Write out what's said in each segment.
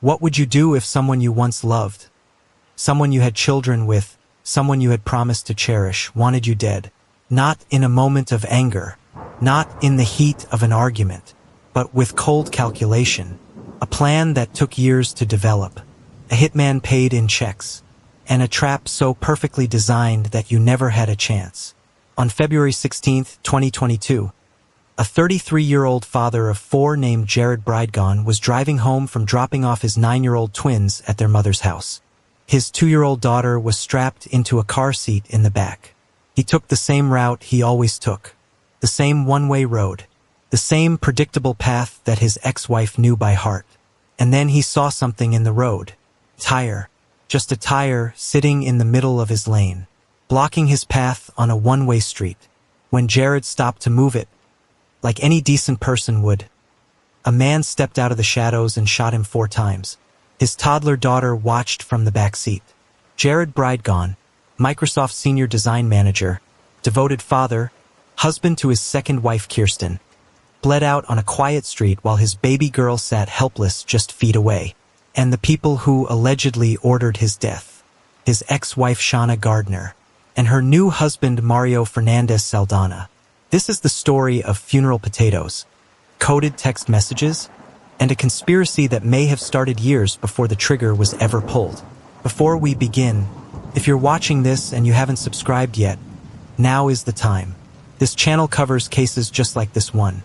What would you do if someone you once loved, someone you had children with, someone you had promised to cherish, wanted you dead? Not in a moment of anger, not in the heat of an argument, but with cold calculation, a plan that took years to develop, a hitman paid in checks, and a trap so perfectly designed that you never had a chance. On February 16, 2022, a 33-year-old father of 4 named Jared Bridegan was driving home from dropping off his 9-year-old twins at their mother's house. His 2-year-old daughter was strapped into a car seat in the back. He took the same route he always took, the same one-way road, the same predictable path that his ex-wife knew by heart. And then he saw something in the road. Tire. Just a tire sitting in the middle of his lane, blocking his path on a one-way street. When Jared stopped to move it, like any decent person would, a man stepped out of the shadows and shot him 4 times. His toddler daughter watched from the back seat. Jared Bridegan, Microsoft senior design manager, devoted father, husband to his second wife Kirsten, bled out on a quiet street while his baby girl sat helpless just feet away. And the people who allegedly ordered his death, his ex-wife Shanna Gardner, and her new husband Mario Fernandez Salabarria. This is the story of funeral potatoes, coded text messages, and a conspiracy that may have started years before the trigger was ever pulled. Before we begin, if you're watching this and you haven't subscribed yet, now is the time. This channel covers cases just like this one.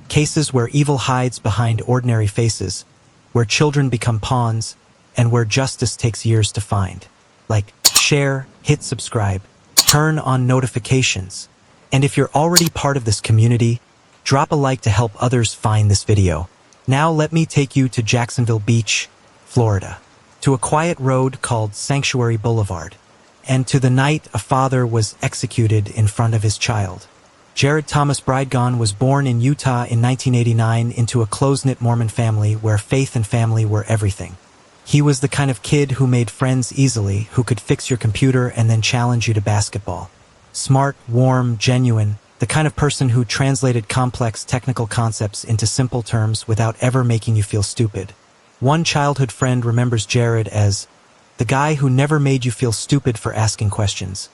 Cases where evil hides behind ordinary faces, where children become pawns, and where justice takes years to find. Like, share, hit subscribe, turn on notifications. And if you're already part of this community, drop a like to help others find this video. Now let me take you to Jacksonville Beach, Florida, to a quiet road called Sanctuary Boulevard, and to the night a father was executed in front of his child. Jared Thomas Bridegan was born in Utah in 1989 into a close-knit Mormon family where faith and family were everything. He was the kind of kid who made friends easily, who could fix your computer and then challenge you to basketball. Smart, warm, genuine, the kind of person who translated complex technical concepts into simple terms without ever making you feel stupid. One childhood friend remembers Jared as the guy who never made you feel stupid for asking questions.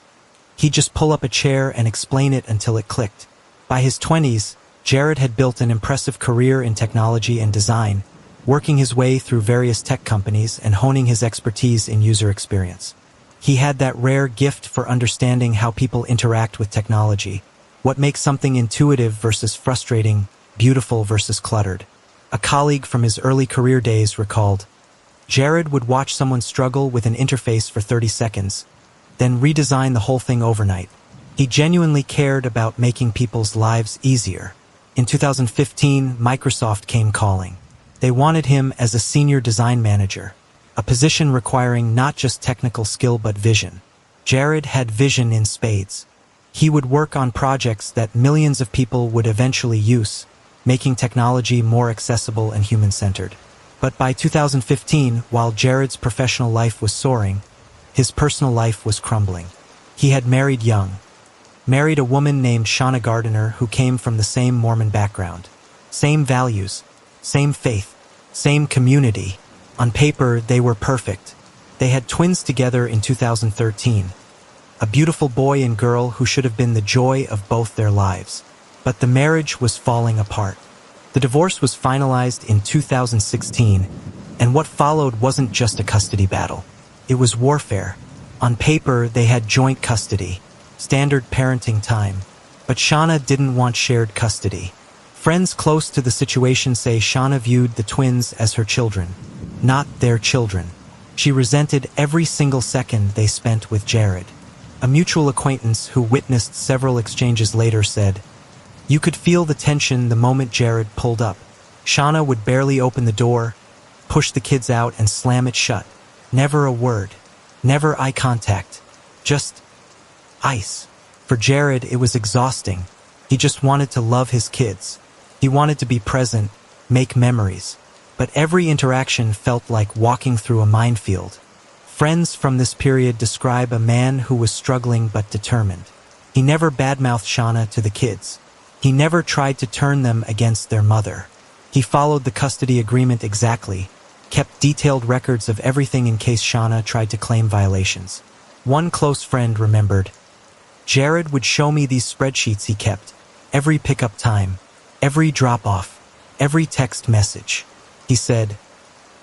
He'd just pull up a chair and explain it until it clicked. By his 20s, Jared had built an impressive career in technology and design, working his way through various tech companies and honing his expertise in user experience. He had that rare gift for understanding how people interact with technology, what makes something intuitive versus frustrating, beautiful versus cluttered. A colleague from his early career days recalled, Jared would watch someone struggle with an interface for 30 seconds, then redesign the whole thing overnight. He genuinely cared about making people's lives easier. In 2015, Microsoft came calling. They wanted him as a senior design manager, a position requiring not just technical skill but vision. Jared had vision in spades. He would work on projects that millions of people would eventually use, making technology more accessible and human-centered. But by 2015, while Jared's professional life was soaring, his personal life was crumbling. He had married young. Married a woman named Shanna Gardner who came from the same Mormon background. Same values, same faith, same community. On paper, they were perfect. They had twins together in 2013. A beautiful boy and girl who should have been the joy of both their lives. But the marriage was falling apart. The divorce was finalized in 2016, and what followed wasn't just a custody battle. It was warfare. On paper, they had joint custody, standard parenting time. But Shanna didn't want shared custody. Friends close to the situation say Shanna viewed the twins as her children, not their children. She resented every single second they spent with Jared. A mutual acquaintance who witnessed several exchanges later said, "You could feel the tension the moment Jared pulled up. Shanna would barely open the door, push the kids out and slam it shut. Never a word, never eye contact, just ice." For Jared, it was exhausting. He just wanted to love his kids. He wanted to be present, make memories. But every interaction felt like walking through a minefield. Friends from this period describe a man who was struggling but determined. He never badmouthed Shanna to the kids. He never tried to turn them against their mother. He followed the custody agreement exactly, kept detailed records of everything in case Shanna tried to claim violations. One close friend remembered, "Jared would show me these spreadsheets he kept, every pickup time, every drop-off, every text message." He said,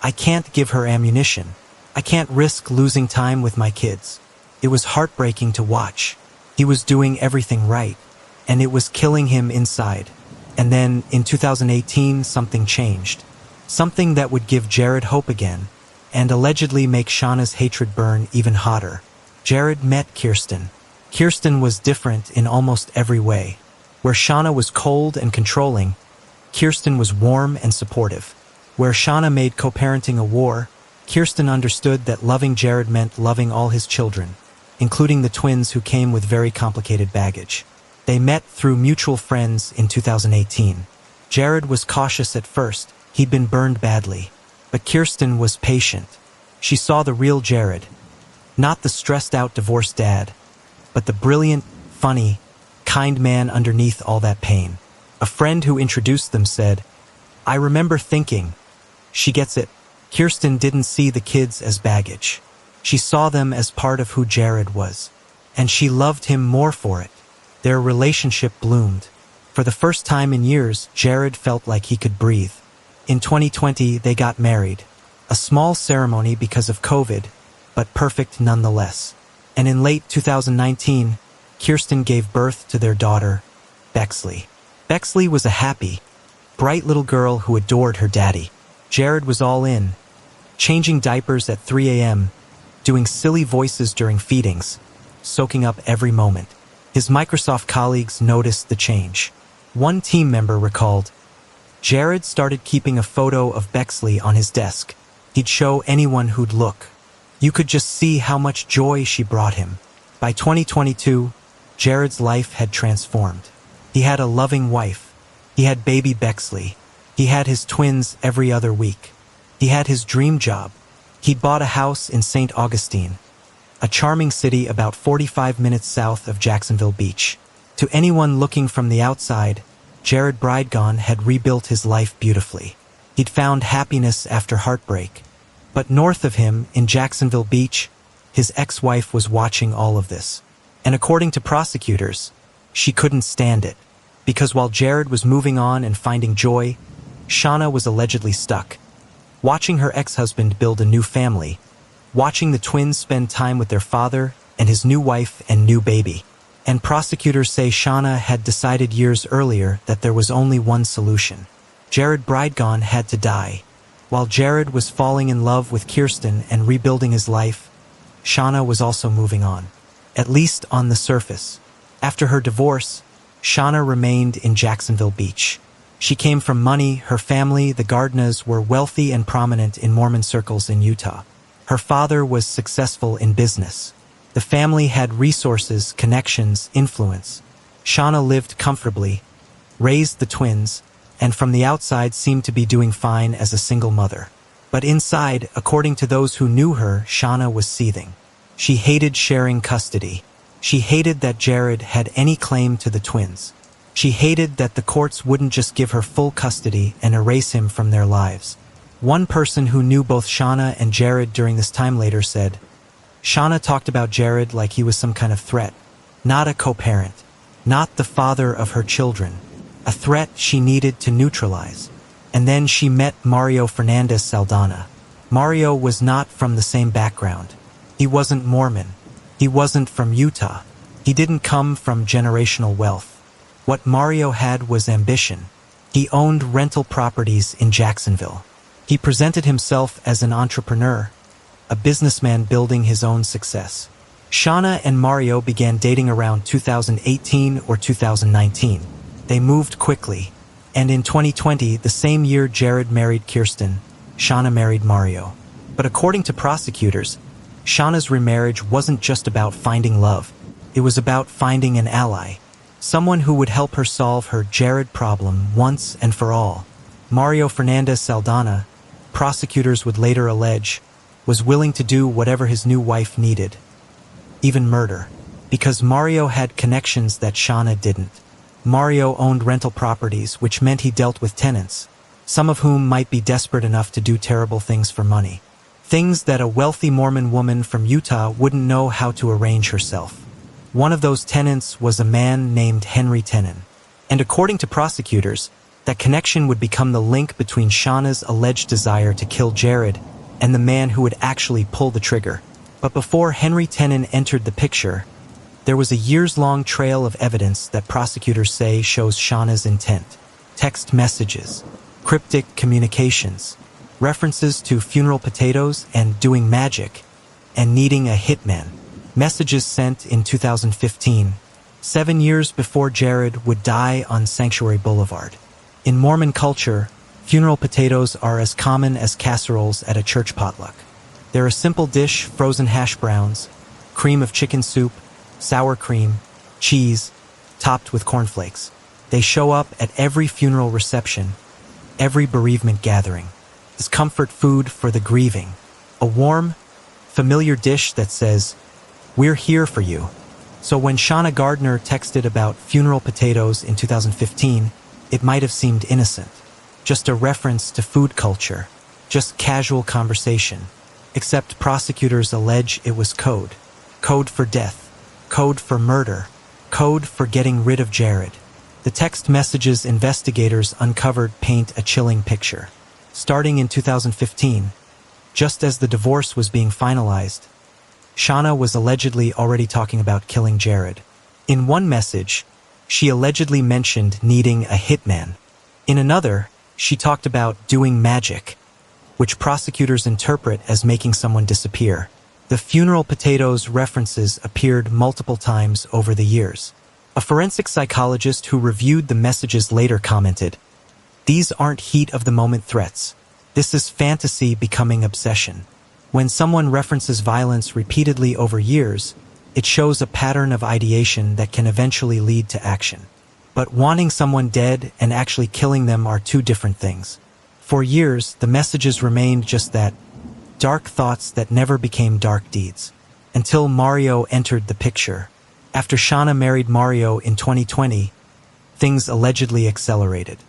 "I can't give her ammunition. I can't risk losing time with my kids." It was heartbreaking to watch. He was doing everything right, and it was killing him inside. And then, in 2018, something changed. Something that would give Jared hope again, and allegedly make Shanna's hatred burn even hotter. Jared met Kirsten. Kirsten was different in almost every way. Where Shanna was cold and controlling, Kirsten was warm and supportive. Where Shanna made co-parenting a war, Kirsten understood that loving Jared meant loving all his children, including the twins who came with very complicated baggage. They met through mutual friends in 2018. Jared was cautious at first. He'd been burned badly. But Kirsten was patient. She saw the real Jared. Not the stressed-out divorced dad, but the brilliant, funny, kind man underneath all that pain. A friend who introduced them said, "I remember thinking, she gets it." Kirsten didn't see the kids as baggage. She saw them as part of who Jared was. And she loved him more for it. Their relationship bloomed. For the first time in years, Jared felt like he could breathe. In 2020, they got married. A small ceremony because of COVID, but perfect nonetheless. And in late 2019, Kirsten gave birth to their daughter, Bexley. Bexley was a happy, bright little girl who adored her daddy. Jared was all in, changing diapers at 3 a.m., doing silly voices during feedings, soaking up every moment. His Microsoft colleagues noticed the change. One team member recalled, "Jared started keeping a photo of Bexley on his desk. He'd show anyone who'd look. You could just see how much joy she brought him." By 2022, Jared's life had transformed. He had a loving wife. He had baby Bexley. He had his twins every other week. He had his dream job. He'd bought a house in St. Augustine, a charming city about 45 minutes south of Jacksonville Beach. To anyone looking from the outside, Jared Bridegan had rebuilt his life beautifully. He'd found happiness after heartbreak. But north of him, in Jacksonville Beach, his ex-wife was watching all of this. And according to prosecutors, she couldn't stand it. Because while Jared was moving on and finding joy, Shanna was allegedly stuck. Watching her ex-husband build a new family, watching the twins spend time with their father and his new wife and new baby. And prosecutors say Shanna had decided years earlier that there was only one solution. Jared Bridegan had to die. While Jared was falling in love with Kirsten and rebuilding his life, Shanna was also moving on. At least on the surface. After her divorce, Shanna remained in Jacksonville Beach. She came from money. Her family, the Gardners, were wealthy and prominent in Mormon circles in Utah. Her father was successful in business. The family had resources, connections, influence. Shanna lived comfortably, raised the twins, and from the outside seemed to be doing fine as a single mother. But inside, according to those who knew her, Shanna was seething. She hated sharing custody. She hated that Jared had any claim to the twins. She hated that the courts wouldn't just give her full custody and erase him from their lives. One person who knew both Shanna and Jared during this time later said, "Shanna talked about Jared like he was some kind of threat, not a co-parent, not the father of her children, a threat she needed to neutralize." And then she met Mario Fernandez Salabarria. Mario was not from the same background. He wasn't Mormon. He wasn't from Utah. He didn't come from generational wealth. What Mario had was ambition. He owned rental properties in Jacksonville. He presented himself as an entrepreneur, a businessman building his own success. Shanna and Mario began dating around 2018 or 2019. They moved quickly, and in 2020, the same year Jared married Kirsten, Shanna married Mario. But according to prosecutors, Shanna's remarriage wasn't just about finding love. It was about finding an ally, someone who would help her solve her Jared problem once and for all. Mario Fernandez Salabarria, prosecutors would later allege, was willing to do whatever his new wife needed, even murder, because Mario had connections that Shanna didn't. Mario owned rental properties, which meant he dealt with tenants, some of whom might be desperate enough to do terrible things for money. Things that a wealthy Mormon woman from Utah wouldn't know how to arrange herself. One of those tenants was a man named Henry Tenon. And according to prosecutors, that connection would become the link between Shanna's alleged desire to kill Jared and the man who would actually pull the trigger. But before Henry Tenon entered the picture, there was a years-long trail of evidence that prosecutors say shows Shanna's intent. Text messages, cryptic communications, references to funeral potatoes and doing magic, and needing a hitman. Messages sent in 2015, 7 years before Jared would die on Sanctuary Boulevard. In Mormon culture, funeral potatoes are as common as casseroles at a church potluck. They're a simple dish: frozen hash browns, cream of chicken soup, sour cream, cheese, topped with cornflakes. They show up at every funeral reception, every bereavement gathering. It's comfort food for the grieving. A warm, familiar dish that says, "We're here for you." So when Shanna Gardner texted about funeral potatoes in 2015, it might have seemed innocent. Just a reference to food culture. Just casual conversation. Except prosecutors allege it was code. Code for death. Code for murder. Code for getting rid of Jared. The text messages investigators uncovered paint a chilling picture. Starting in 2015, just as the divorce was being finalized, Shanna was allegedly already talking about killing Jared. In one message, she allegedly mentioned needing a hitman. In another, she talked about doing magic, which prosecutors interpret as making someone disappear. The funeral potatoes references appeared multiple times over the years. A forensic psychologist who reviewed the messages later commented, "These aren't heat-of-the-moment threats. This is fantasy becoming obsession." When someone references violence repeatedly over years, it shows a pattern of ideation that can eventually lead to action. But wanting someone dead and actually killing them are two different things. For years, the messages remained just that, dark thoughts that never became dark deeds. Until Mario entered the picture. After Shanna married Mario in 2020, things allegedly accelerated.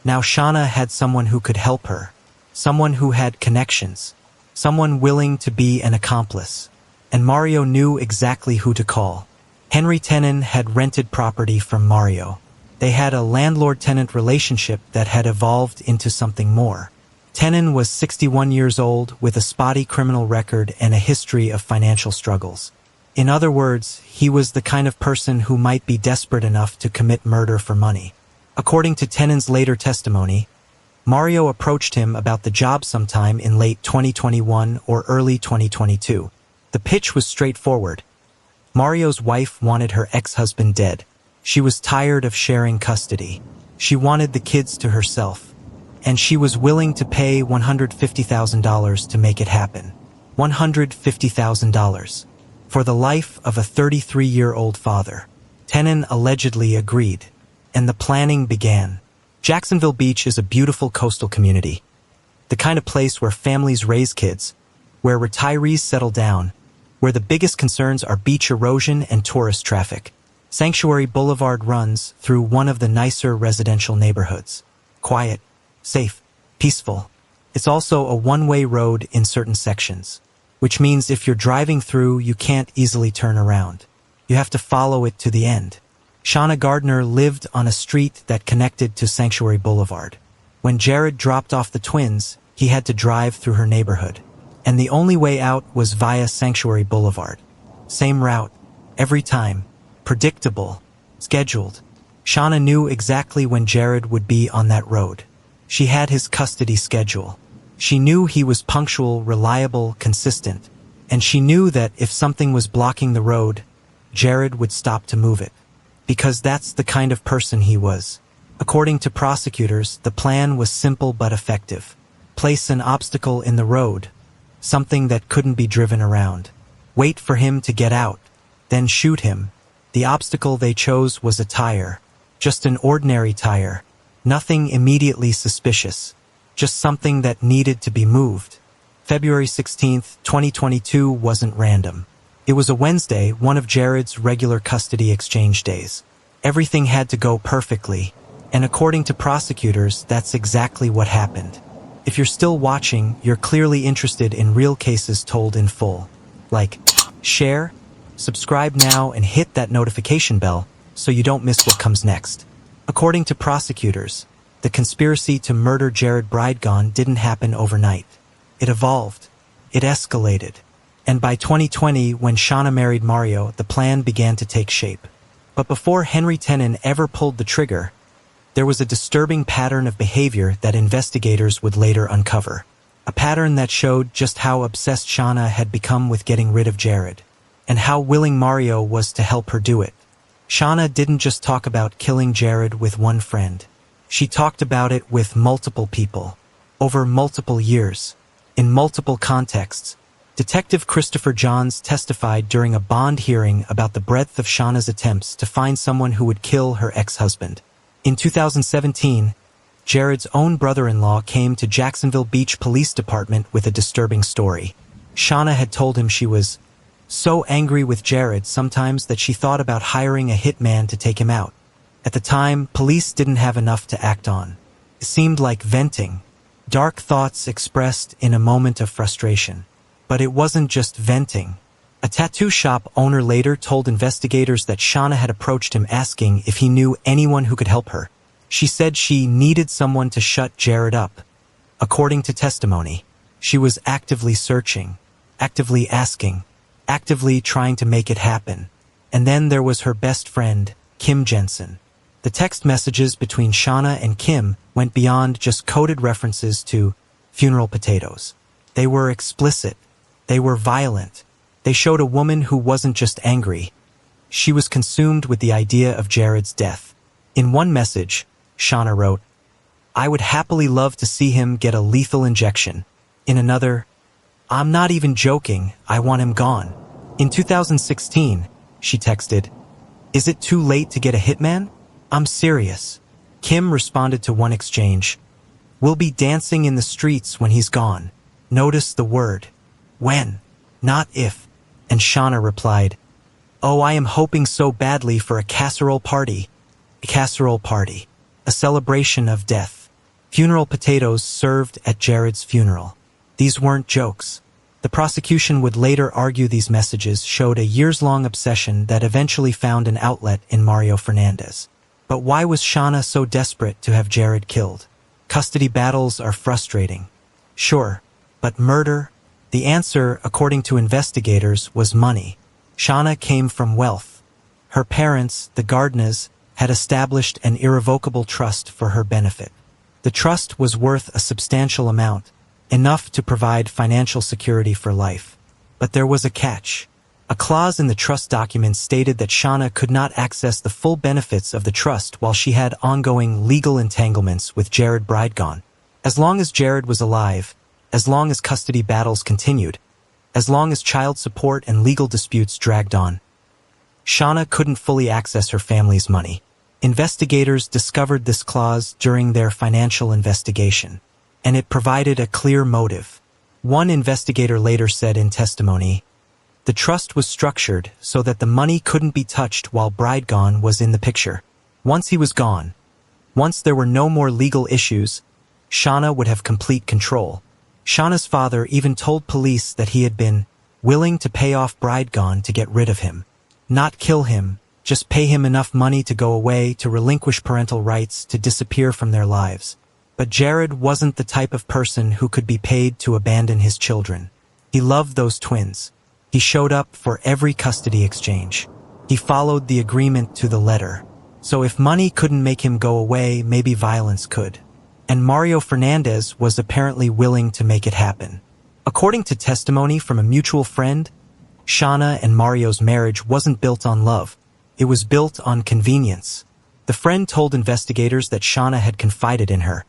Now Shanna had someone who could help her, someone who had connections, someone willing to be an accomplice. And Mario knew exactly who to call. Henry Tenon had rented property from Mario. They had a landlord-tenant relationship that had evolved into something more. Tenon was 61 years old with a spotty criminal record and a history of financial struggles. In other words, he was the kind of person who might be desperate enough to commit murder for money. According to Tenon's later testimony, Mario approached him about the job sometime in late 2021 or early 2022. The pitch was straightforward. Mario's wife wanted her ex-husband dead. She was tired of sharing custody. She wanted the kids to herself. And she was willing to pay $150,000 to make it happen. $150,000. For the life of a 33-year-old father. Tenon allegedly agreed. And the planning began. Jacksonville Beach is a beautiful coastal community. The kind of place where families raise kids, where retirees settle down, where the biggest concerns are beach erosion and tourist traffic. Sanctuary Boulevard runs through one of the nicer residential neighborhoods. Quiet, safe, peaceful. It's also a one-way road in certain sections, which means if you're driving through, you can't easily turn around. You have to follow it to the end. Shanna Gardner lived on a street that connected to Sanctuary Boulevard. When Jared dropped off the twins, he had to drive through her neighborhood. And the only way out was via Sanctuary Boulevard. Same route, every time. Predictable, scheduled. Shanna knew exactly when Jared would be on that road. She had his custody schedule. She knew he was punctual, reliable, consistent. And she knew that if something was blocking the road, Jared would stop to move it. Because that's the kind of person he was. According to prosecutors, the plan was simple but effective. Place an obstacle in the road, something that couldn't be driven around. Wait for him to get out, then shoot him. The obstacle they chose was a tire. Just an ordinary tire. Nothing immediately suspicious. Just something that needed to be moved. February 16th, 2022 wasn't random. It was a Wednesday, one of Jared's regular custody exchange days. Everything had to go perfectly. And according to prosecutors, that's exactly what happened. If you're still watching, you're clearly interested in real cases told in full. Like, share, subscribe now, and hit that notification bell so you don't miss what comes next. According to prosecutors, the conspiracy to murder Jared Bridegan didn't happen overnight. It evolved. It escalated. And by 2020, when Shanna married Mario, the plan began to take shape. But before Henry Tenon ever pulled the trigger, there was a disturbing pattern of behavior that investigators would later uncover. A pattern that showed just how obsessed Shanna had become with getting rid of Jared, and how willing Mario was to help her do it. Shanna didn't just talk about killing Jared with one friend. She talked about it with multiple people, over multiple years, in multiple contexts. Detective Christopher Johns testified during a bond hearing about the breadth of Shanna's attempts to find someone who would kill her ex-husband. In 2017, Jared's own brother-in-law came to Jacksonville Beach Police Department with a disturbing story. Shanna had told him she was so angry with Jared sometimes that she thought about hiring a hitman to take him out. At the time, police didn't have enough to act on. It seemed like venting, dark thoughts expressed in a moment of frustration. But it wasn't just venting. A tattoo shop owner later told investigators that Shanna had approached him asking if he knew anyone who could help her. She said she needed someone to shut Jared up. According to testimony, she was actively searching, actively asking, actively trying to make it happen. And then there was her best friend, Kim Jensen. The text messages between Shanna and Kim went beyond just coded references to funeral potatoes. They were explicit. They were violent. They showed a woman who wasn't just angry. She was consumed with the idea of Jared's death. In one message, Shanna wrote, "I would happily love to see him get a lethal injection." In another, "I'm not even joking, I want him gone." In 2016, she texted, "Is it too late to get a hitman? I'm serious." Kim responded to one exchange, "We'll be dancing in the streets when he's gone." Notice the word, when, not if. And Shanna replied, "Oh, I am hoping so badly for a casserole party." A casserole party. A celebration of death. Funeral potatoes served at Jared's funeral. These weren't jokes. The prosecution would later argue these messages showed a years-long obsession that eventually found an outlet in Mario Fernandez. But why was Shanna so desperate to have Jared killed? Custody battles are frustrating. Sure, but murder? The answer, according to investigators, was money. Shanna came from wealth. Her parents, the Gardners, had established an irrevocable trust for her benefit. The trust was worth a substantial amount, enough to provide financial security for life. But there was a catch. A clause in the trust document stated that Shanna could not access the full benefits of the trust while she had ongoing legal entanglements with Jared Bridegan. As long as Jared was alive, as long as custody battles continued, as long as child support and legal disputes dragged on, Shanna couldn't fully access her family's money. Investigators discovered this clause during their financial investigation, and it provided a clear motive. One investigator later said in testimony, "The trust was structured so that the money couldn't be touched while Bridegan was in the picture. Once he was gone, once there were no more legal issues, Shanna would have complete control." Shanna's father even told police that he had been willing to pay off Bridegan to get rid of him. Not kill him, just pay him enough money to go away, to relinquish parental rights, to disappear from their lives. But Jared wasn't the type of person who could be paid to abandon his children. He loved those twins. He showed up for every custody exchange. He followed the agreement to the letter. So if money couldn't make him go away, maybe violence could. And Mario Fernandez was apparently willing to make it happen. According to testimony from a mutual friend, Shanna and Mario's marriage wasn't built on love. It was built on convenience. The friend told investigators that Shanna had confided in her.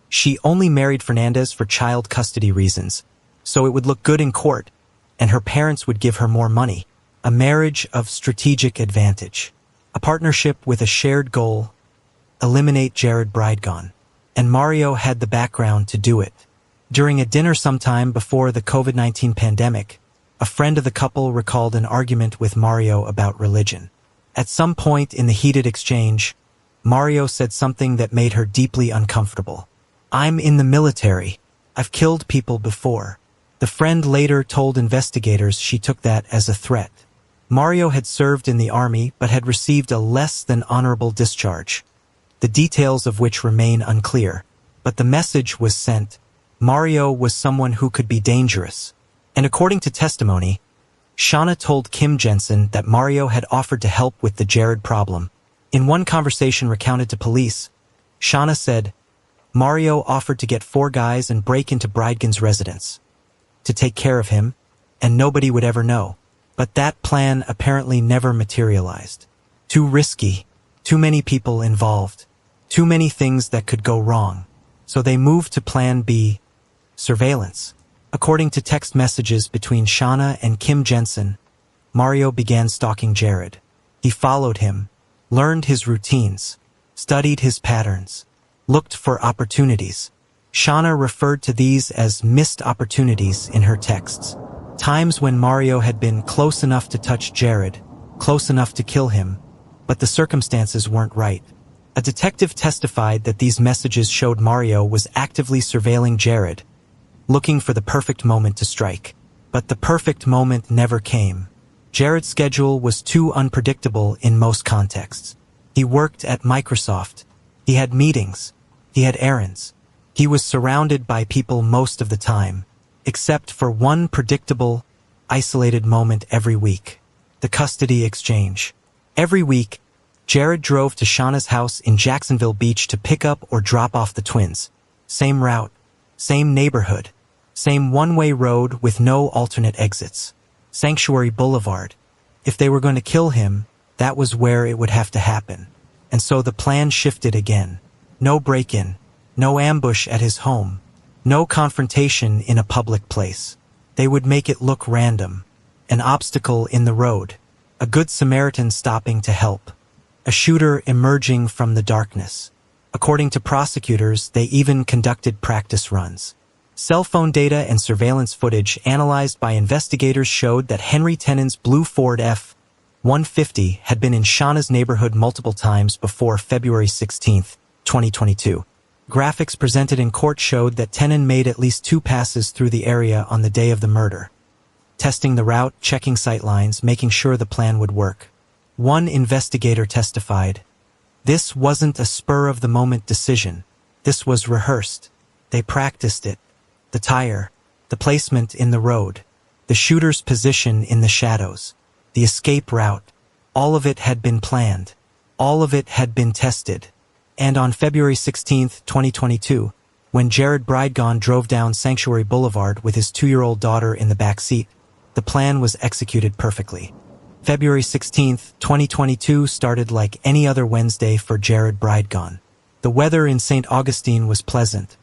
She only married Fernandez for child custody reasons, so it would look good in court, and her parents would give her more money. A marriage of strategic advantage. A partnership with a shared goal: eliminate Jared Bridegan. And Mario had the background to do it. During a dinner sometime before the COVID-19 pandemic, a friend of the couple recalled an argument with Mario about religion. At some point in the heated exchange, Mario said something that made her deeply uncomfortable. "I'm in the military. I've killed people before." The friend later told investigators she took that as a threat. Mario had served in the army but had received a less than honorable discharge, the details of which remain unclear. But the message was sent. Mario was someone who could be dangerous. And according to testimony, Shanna told Kim Jensen that Mario had offered to help with the Jared problem. In one conversation recounted to police, Shanna said, "Mario offered to get 4 guys and break into Bridegan's residence to take care of him, and nobody would ever know." But that plan apparently never materialized. Too risky, too many people involved, too many things that could go wrong. So they moved to Plan B, surveillance. According to text messages between Shanna and Kim Jensen, Mario began stalking Jared. He followed him, learned his routines, studied his patterns, looked for opportunities. Shanna referred to these as missed opportunities in her texts. Times when Mario had been close enough to touch Jared, close enough to kill him, but the circumstances weren't right. A detective testified that these messages showed Mario was actively surveilling Jared, looking for the perfect moment to strike. But the perfect moment never came. Jared's schedule was too unpredictable in most contexts. He worked at Microsoft. He had meetings. He had errands. He was surrounded by people most of the time, except for one predictable, isolated moment every week: the custody exchange. Every week, Jared drove to Shanna's house in Jacksonville Beach to pick up or drop off the twins. Same route, same neighborhood, same one-way road with no alternate exits. Sanctuary Boulevard. If they were going to kill him, that was where it would have to happen. And so the plan shifted again. No break-in, no ambush at his home, no confrontation in a public place. They would make it look random. An obstacle in the road. A good Samaritan stopping to help. A shooter emerging from the darkness. According to prosecutors, they even conducted practice runs. Cell phone data and surveillance footage analyzed by investigators showed that Henry Tenon's blue Ford F-150 had been in Shanna's neighborhood multiple times before February 16, 2022. Graphics presented in court showed that Tenon made at least 2 passes through the area on the day of the murder, testing the route, checking sightlines, making sure the plan would work. One investigator testified, "This wasn't a spur-of-the-moment decision. This was rehearsed. They practiced it. The tire, the placement in the road, the shooter's position in the shadows, the escape route, all of it had been planned. All of it had been tested." And on February 16, 2022, when Jared Bridegan drove down Sanctuary Boulevard with his 2-year-old daughter in the back seat, the plan was executed perfectly. February 16, 2022 started like any other Wednesday for Jared Bridegan. The weather in St. Augustine was pleasant.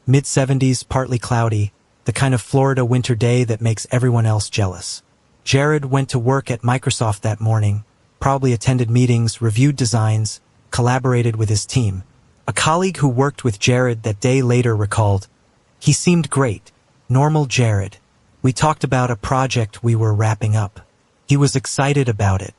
Mid-70s, partly cloudy, the kind of Florida winter day that makes everyone else jealous. Jared went to work at Microsoft that morning, probably attended meetings, reviewed designs, collaborated with his team. A colleague who worked with Jared that day later recalled, "He seemed great. Normal Jared. We talked about a project we were wrapping up. He was excited about it.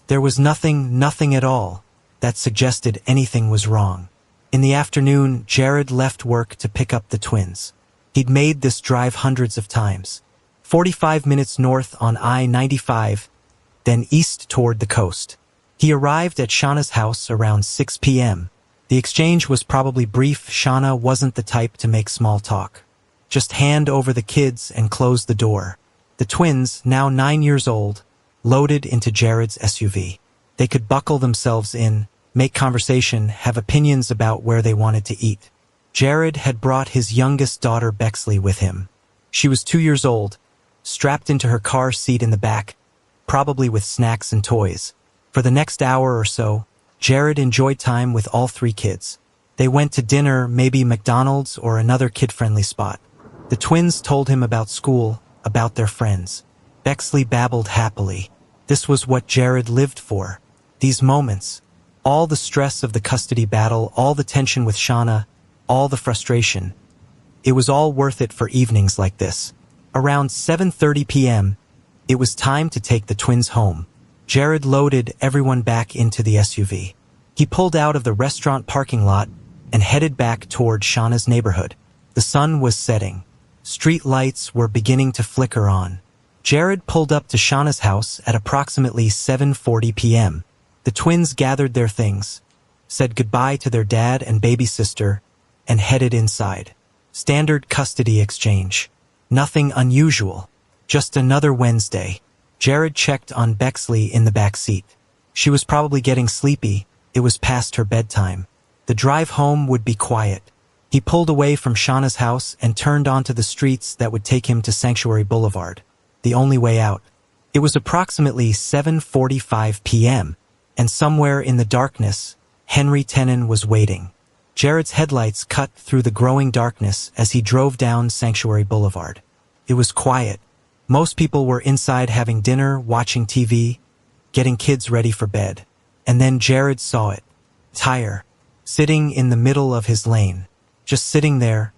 There was nothing at all that suggested anything was wrong." In the afternoon, Jared left work to pick up the twins. He'd made this drive hundreds of times. 45 minutes north on I-95, then east toward the coast. He arrived at Shanna's house around 6 p.m. The exchange was probably brief. Shanna wasn't the type to make small talk. Just hand over the kids and close the door. The twins, now 9 years old, loaded into Jared's SUV. They could buckle themselves in, make conversation, have opinions about where they wanted to eat. Jared had brought his youngest daughter Bexley with him. She was 2 years old, strapped into her car seat in the back, probably with snacks and toys. For the next hour or so, Jared enjoyed time with all 3 kids. They went to dinner, maybe McDonald's or another kid-friendly spot. The twins told him about school, about their friends. Bexley babbled happily. This was what Jared lived for. These moments. All the stress of the custody battle, all the tension with Shanna, all the frustration. It was all worth it for evenings like this. Around 7:30 p.m., it was time to take the twins home. Jared loaded everyone back into the SUV. He pulled out of the restaurant parking lot and headed back toward Shanna's neighborhood. The sun was setting. Street lights were beginning to flicker on. Jared pulled up to Shanna's house at approximately 7:40 p.m. The twins gathered their things, said goodbye to their dad and baby sister, and headed inside. Standard custody exchange. Nothing unusual. Just another Wednesday. Jared checked on Bexley in the back seat. She was probably getting sleepy. It was past her bedtime. The drive home would be quiet. He pulled away from Shanna's house and turned onto the streets that would take him to Sanctuary Boulevard, the only way out. It was approximately 7:45 p.m., and somewhere in the darkness, Henry Tenon was waiting. Jared's headlights cut through the growing darkness as he drove down Sanctuary Boulevard. It was quiet. Most people were inside having dinner, watching TV, getting kids ready for bed. And then Jared saw it. Tire, sitting in the middle of his lane, just sitting there,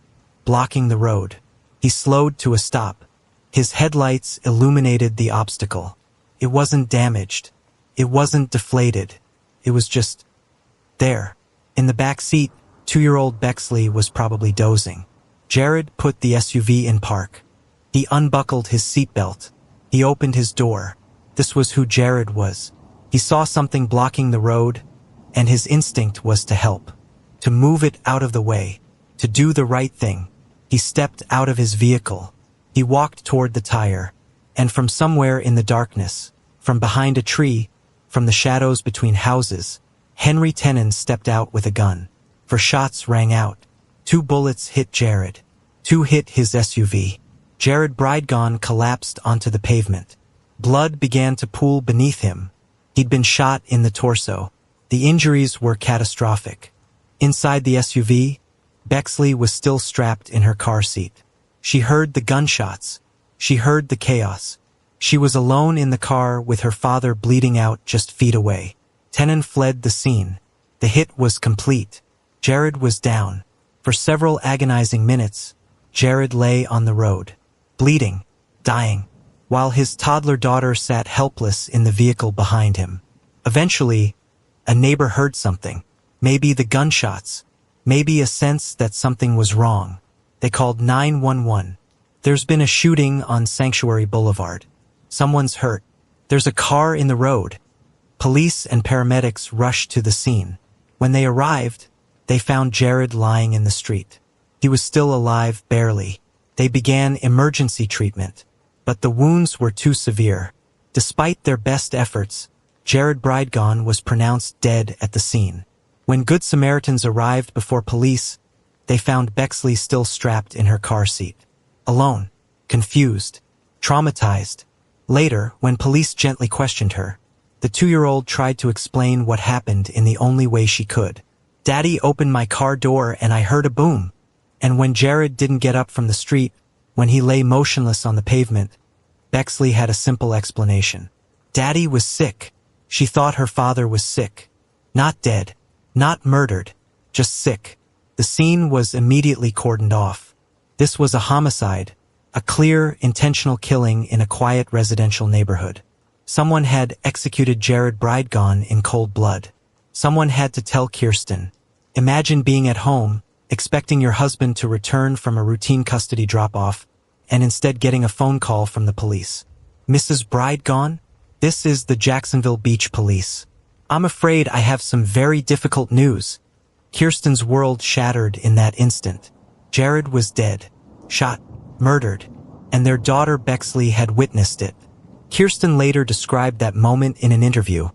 blocking the road. He slowed to a stop. His headlights illuminated the obstacle. It wasn't damaged. It wasn't deflated. It was just there. In the back seat, 2-year-old Bexley was probably dozing. Jared put the SUV in park. He unbuckled his seatbelt. He opened his door. This was who Jared was. He saw something blocking the road, and his instinct was to help, to move it out of the way, to do the right thing. He stepped out of his vehicle. He walked toward the tire, and from somewhere in the darkness, from behind a tree, from the shadows between houses, Henry Tenon stepped out with a gun. For shots rang out. 2 bullets hit Jared. 2 hit his SUV. Jared Bridegan collapsed onto the pavement. Blood began to pool beneath him. He'd been shot in the torso. The injuries were catastrophic. Inside the SUV, Bexley was still strapped in her car seat. She heard the gunshots. She heard the chaos. She was alone in the car with her father bleeding out just feet away. Tenon fled the scene. The hit was complete. Jared was down. For several agonizing minutes, Jared lay on the road, bleeding, dying, while his toddler daughter sat helpless in the vehicle behind him. Eventually, a neighbor heard something. Maybe the gunshots. Maybe a sense that something was wrong. They called 911. There's been a shooting on Sanctuary Boulevard. Someone's hurt. There's a car in the road. Police and paramedics rushed to the scene. When they arrived, they found Jared lying in the street. He was still alive, barely. They began emergency treatment, but the wounds were too severe. Despite their best efforts, Jared Bridegan was pronounced dead at the scene. When Good Samaritans arrived before police, they found Bexley still strapped in her car seat. Alone, confused, traumatized. Later, when police gently questioned her, the 2-year-old tried to explain what happened in the only way she could. "Daddy opened my car door and I heard a boom." And when Jared didn't get up from the street, when he lay motionless on the pavement, Bexley had a simple explanation. Daddy was sick. She thought her father was sick. Not dead. Not murdered. Just sick. The scene was immediately cordoned off. This was a homicide, a clear, intentional killing in a quiet residential neighborhood. Someone had executed Jared Bridegan in cold blood. Someone had to tell Kirsten. Imagine being at home, expecting your husband to return from a routine custody drop-off, and instead getting a phone call from the police. "Mrs. Bridegan? This is the Jacksonville Beach Police. I'm afraid I have some very difficult news." Kirsten's world shattered in that instant. Jared was dead, shot, murdered, and their daughter Bexley had witnessed it. Kirsten later described that moment in an interview.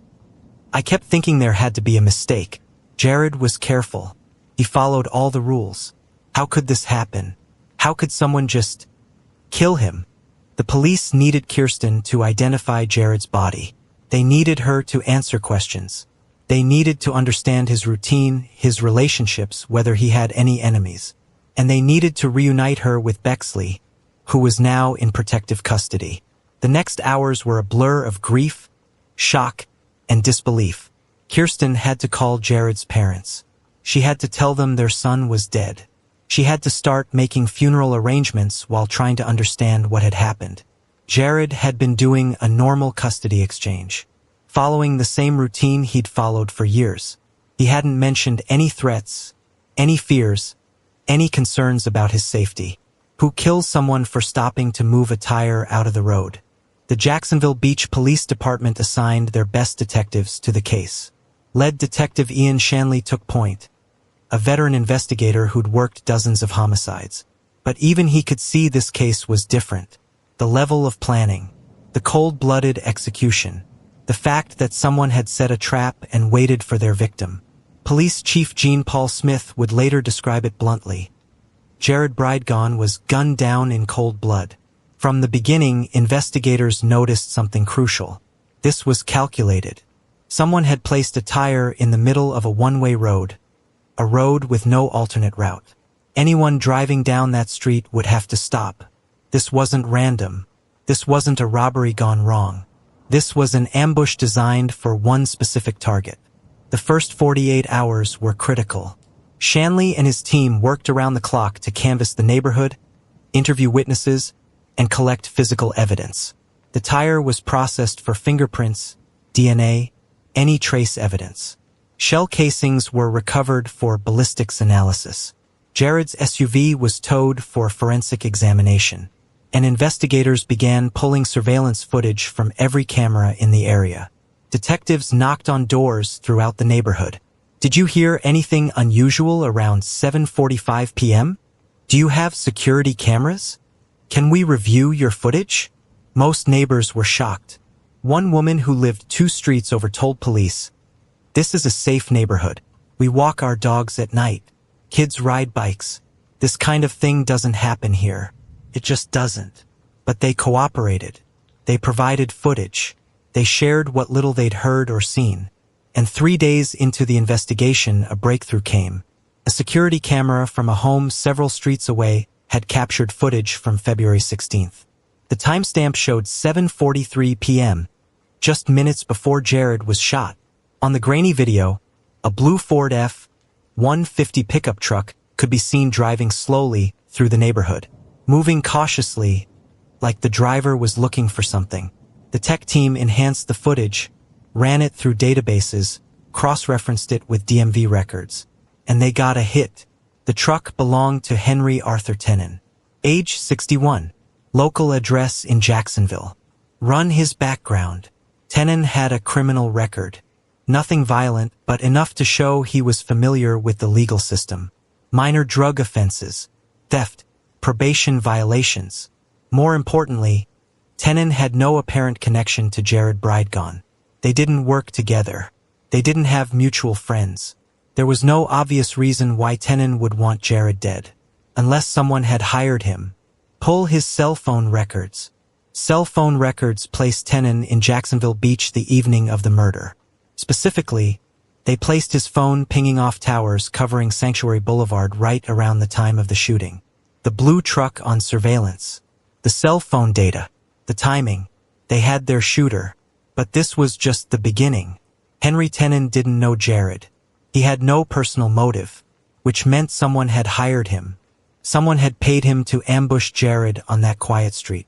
"I kept thinking there had to be a mistake. Jared was careful. He followed all the rules. How could this happen? How could someone just kill him?" The police needed Kirsten to identify Jared's body. They needed her to answer questions. They needed to understand his routine, his relationships, whether he had any enemies. And they needed to reunite her with Bexley, who was now in protective custody. The next hours were a blur of grief, shock, and disbelief. Kirsten had to call Jared's parents. She had to tell them their son was dead. She had to start making funeral arrangements while trying to understand what had happened. Jared had been doing a normal custody exchange, following the same routine he'd followed for years. He hadn't mentioned any threats, any fears, any concerns about his safety. Who kills someone for stopping to move a tire out of the road? The Jacksonville Beach Police Department assigned their best detectives to the case. Lead Detective Ian Shanley took point, a veteran investigator who'd worked dozens of homicides. But even he could see this case was different. The level of planning, the cold-blooded execution, the fact that someone had set a trap and waited for their victim. Police Chief Jean Paul Smith would later describe it bluntly. Jared Bridegan was gunned down in cold blood. From the beginning, investigators noticed something crucial. This was calculated. Someone had placed a tire in the middle of a one-way road, a road with no alternate route. Anyone driving down that street would have to stop. This wasn't random. This wasn't a robbery gone wrong. This was an ambush designed for one specific target. The first 48 hours were critical. Shanley and his team worked around the clock to canvass the neighborhood, interview witnesses, and collect physical evidence. The tire was processed for fingerprints, DNA, any trace evidence. Shell casings were recovered for ballistics analysis. Jared's SUV was towed for forensic examination, and investigators began pulling surveillance footage from every camera in the area. Detectives knocked on doors throughout the neighborhood. Did you hear anything unusual around 7:45 p.m.? Do you have security cameras? Can we review your footage? Most neighbors were shocked. One woman who lived 2 streets over told police, "This is a safe neighborhood. We walk our dogs at night. Kids ride bikes. This kind of thing doesn't happen here. It just doesn't." But they cooperated. They provided footage. They shared what little they'd heard or seen. And 3 days into the investigation, a breakthrough came. A security camera from a home several streets away had captured footage from February 16th. The timestamp showed 7:43 p.m., just minutes before Jared was shot. On the grainy video, a blue Ford F-150 pickup truck could be seen driving slowly through the neighborhood, moving cautiously, like the driver was looking for something. The tech team enhanced the footage, ran it through databases, cross-referenced it with DMV records, and they got a hit. The truck belonged to Henry Tenon, age 61, local address in Jacksonville. Run his background. Tenon had a criminal record. Nothing violent, but enough to show he was familiar with the legal system. Minor drug offenses, theft, probation violations. More importantly, Tenon had no apparent connection to Jared Bridegan. They didn't work together. They didn't have mutual friends. There was no obvious reason why Tenon would want Jared dead, unless someone had hired him. Pull his cell phone records. Cell phone records placed Tenon in Jacksonville Beach the evening of the murder. Specifically, they placed his phone pinging off towers covering Sanctuary Boulevard right around the time of the shooting. The blue truck on surveillance. The cell phone data. The timing. They had their shooter. But this was just the beginning. Henry Tenon didn't know Jared. He had no personal motive, which meant someone had hired him. Someone had paid him to ambush Jared on that quiet street.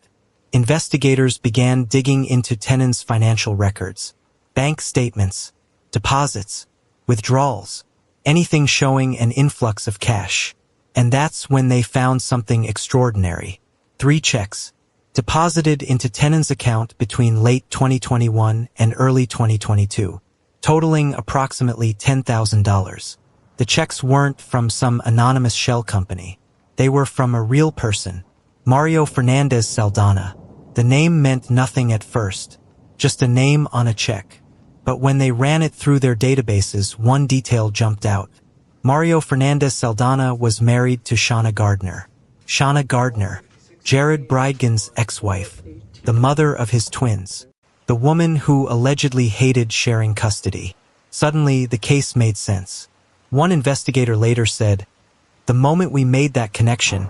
Investigators began digging into Tenon's financial records. Bank statements, deposits, withdrawals, anything showing an influx of cash. And that's when they found something extraordinary. 3 checks, deposited into Tenon's account between late 2021 and early 2022, totaling approximately $10,000. The checks weren't from some anonymous shell company. They were from a real person, Mario Fernandez Salabarria. The name meant nothing at first, just a name on a check. But when they ran it through their databases, one detail jumped out. Mario Fernandez Salabarria was married to Shanna Gardner. Shanna Gardner, Jared Bridegan's ex-wife, the mother of his twins, the woman who allegedly hated sharing custody. Suddenly, the case made sense. One investigator later said, "The moment we made that connection,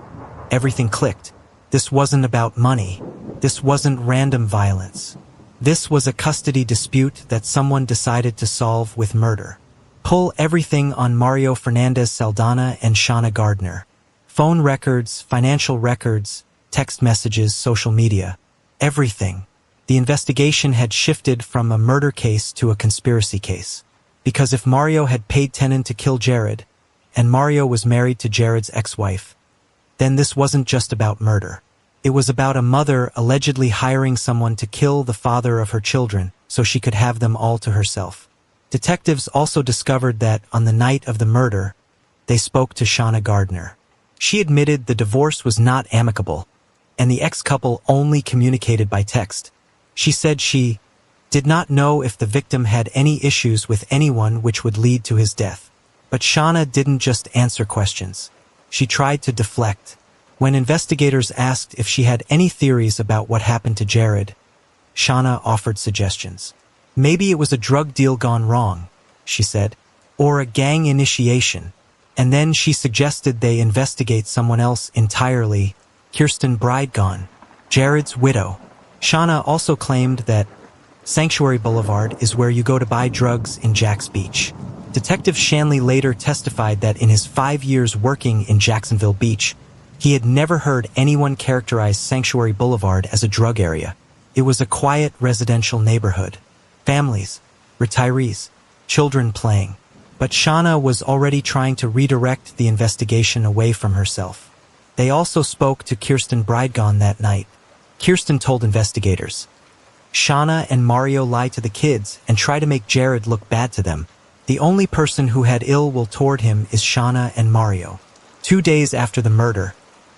everything clicked. This wasn't about money. This wasn't random violence. This was a custody dispute that someone decided to solve with murder." Pull everything on Mario Fernandez Salabarria and Shanna Gardner. Phone records, financial records, text messages, social media. Everything. The investigation had shifted from a murder case to a conspiracy case. Because if Mario had paid Tenon to kill Jared, and Mario was married to Jared's ex-wife, then this wasn't just about murder. It was about a mother allegedly hiring someone to kill the father of her children so she could have them all to herself. Detectives also discovered that on the night of the murder, they spoke to Shanna Gardner. She admitted the divorce was not amicable, and the ex-couple only communicated by text. She said she did not know if the victim had any issues with anyone which would lead to his death. But Shanna didn't just answer questions. She tried to deflect. When investigators asked if she had any theories about what happened to Jared, Shanna offered suggestions. Maybe it was a drug deal gone wrong, she said, or a gang initiation. And then she suggested they investigate someone else entirely, Kirsten Bridegan, Jared's widow. Shanna also claimed that Sanctuary Boulevard is where you go to buy drugs in Jax Beach. Detective Shanley later testified that in his 5 years working in Jacksonville Beach, he had never heard anyone characterize Sanctuary Boulevard as a drug area. It was a quiet residential neighborhood. Families, retirees, children playing. But Shanna was already trying to redirect the investigation away from herself. They also spoke to Kirsten Bridegan that night. Kirsten told investigators, Shanna and Mario lie to the kids and try to make Jared look bad to them. The only person who had ill will toward him is Shanna and Mario. 2 days after the murder,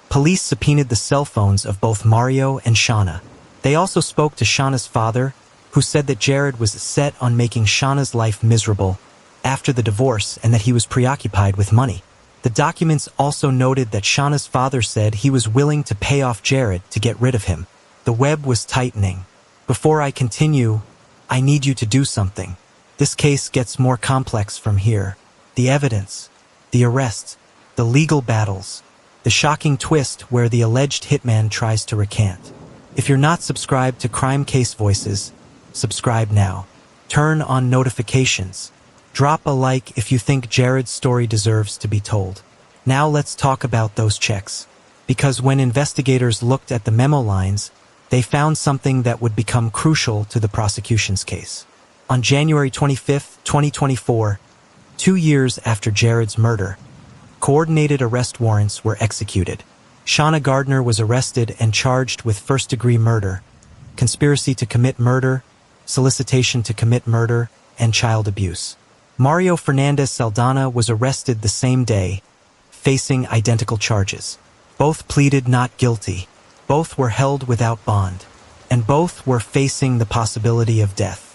police subpoenaed the cell phones of both Mario and Shanna. They also spoke to Shanna's father, who said that Jared was set on making Shanna's life miserable after the divorce and that he was preoccupied with money. The documents also noted that Shanna's father said he was willing to pay off Jared to get rid of him. The web was tightening. Before I continue, I need you to do something. This case gets more complex from here. The evidence, the arrests, the legal battles, the shocking twist where the alleged hitman tries to recant. If you're not subscribed to Crime Case Voices, subscribe now. Turn on notifications. Drop a like if you think Jared's story deserves to be told. Now let's talk about those checks. Because when investigators looked at the memo lines, they found something that would become crucial to the prosecution's case. On January 25, 2024, 2 years after Jared's murder, coordinated arrest warrants were executed. Shanna Gardner was arrested and charged with first-degree murder, conspiracy to commit murder, solicitation to commit murder, and child abuse. Mario Fernandez Salabarria was arrested the same day, facing identical charges. Both pleaded not guilty. Both were held without bond, and both were facing the possibility of death.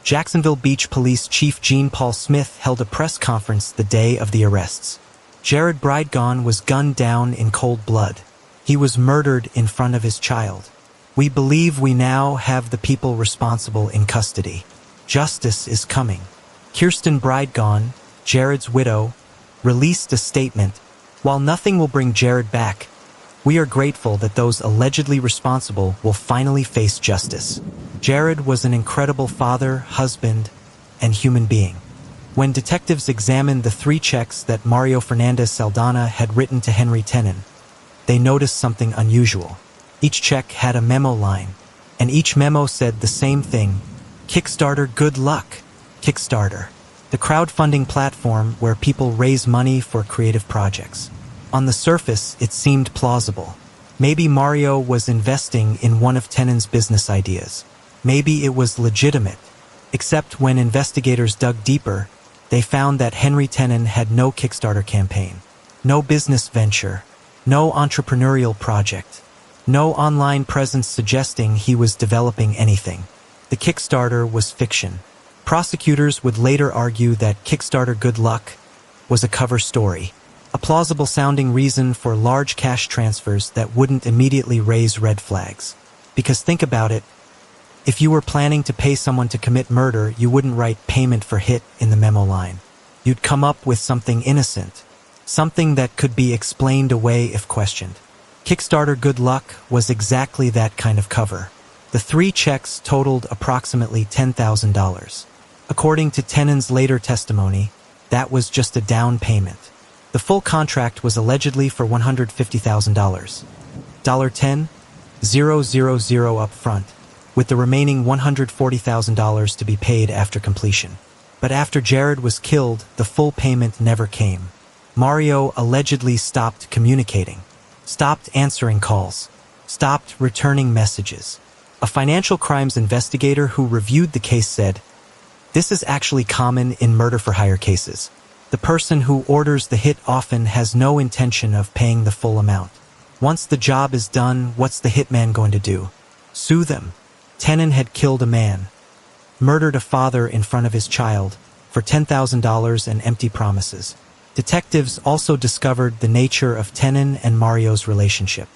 Jacksonville Beach Police Chief Jean Paul Smith held a press conference the day of the arrests. Jared Bridegan was gunned down in cold blood. He was murdered in front of his child. We believe we now have the people responsible in custody. Justice is coming. Kirsten Bridegan, Jared's widow, released a statement. While nothing will bring Jared back, we are grateful that those allegedly responsible will finally face justice. Jared was an incredible father, husband, and human being. When detectives examined the 3 checks that Mario Fernandez Salabarria had written to Henry Tenon, they noticed something unusual. Each check had a memo line, and each memo said the same thing: Kickstarter, good luck. Kickstarter, the crowdfunding platform where people raise money for creative projects. On the surface, it seemed plausible. Maybe Mario was investing in one of Tenon's business ideas. Maybe it was legitimate. Except when investigators dug deeper, they found that Henry Tenon had no Kickstarter campaign, no business venture, no entrepreneurial project, no online presence suggesting he was developing anything. The Kickstarter was fiction. Prosecutors would later argue that Kickstarter Good Luck was a cover story, a plausible-sounding reason for large cash transfers that wouldn't immediately raise red flags. Because think about it, if you were planning to pay someone to commit murder, you wouldn't write payment for hit in the memo line. You'd come up with something innocent, something that could be explained away if questioned. Kickstarter Good Luck was exactly that kind of cover. The 3 checks totaled approximately $10,000. According to Tenon's later testimony, that was just a down payment. The full contract was allegedly for $150,000. $10,000 up front, with the remaining $140,000 to be paid after completion. But after Jared was killed, the full payment never came. Mario allegedly stopped communicating, stopped answering calls, stopped returning messages. A financial crimes investigator who reviewed the case said, "This is actually common in murder-for-hire cases. The person who orders the hit often has no intention of paying the full amount. Once the job is done, what's the hitman going to do? Sue them?" Tenon had killed a man, murdered a father in front of his child, for $10,000 and empty promises. Detectives also discovered the nature of Tenon and Mario's relationship.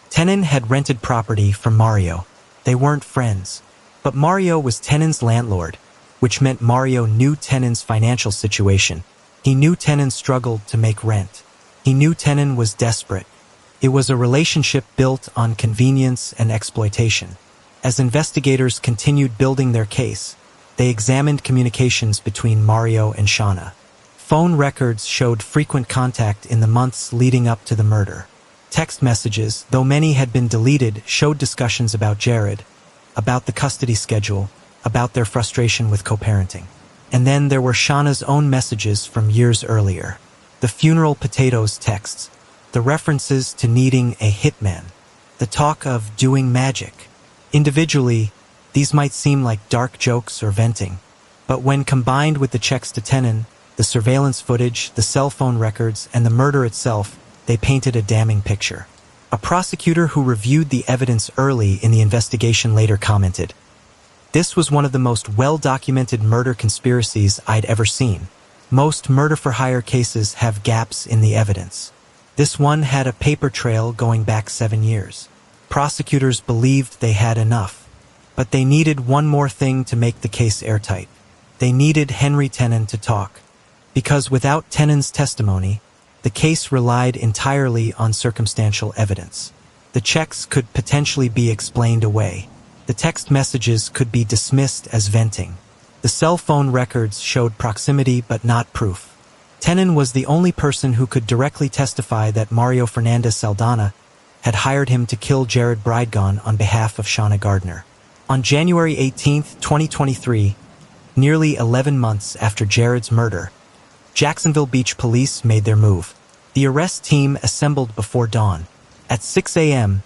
Tenon had rented property from Mario. They weren't friends, but Mario was Tenon's landlord, which meant Mario knew Tenon's financial situation. He knew Tenon struggled to make rent. He knew Tenon was desperate. It was a relationship built on convenience and exploitation. As investigators continued building their case, they examined communications between Mario and Shanna. Phone records showed frequent contact in the months leading up to the murder. Text messages, though many had been deleted, showed discussions about Jared, about the custody schedule, about their frustration with co-parenting. And then there were Shanna's own messages from years earlier. The funeral potatoes texts, the references to needing a hitman, the talk of doing magic. Individually, these might seem like dark jokes or venting, but when combined with the checks to Tenon, the surveillance footage, the cell phone records, and the murder itself, they painted a damning picture. A prosecutor who reviewed the evidence early in the investigation later commented, "This was one of the most well-documented murder conspiracies I'd ever seen. Most murder-for-hire cases have gaps in the evidence. This one had a paper trail going back 7 years. Prosecutors believed they had enough, but they needed one more thing to make the case airtight. They needed Henry Tenon to talk. Because without Tenon's testimony, the case relied entirely on circumstantial evidence. The checks could potentially be explained away. The text messages could be dismissed as venting. The cell phone records showed proximity but not proof. Tenon was the only person who could directly testify that Mario Fernandez Salabarria had hired him to kill Jared Bridegan on behalf of Shanna Gardner. On January 18, 2023, nearly 11 months after Jared's murder, Jacksonville Beach police made their move. The arrest team assembled before dawn. At 6 a.m.,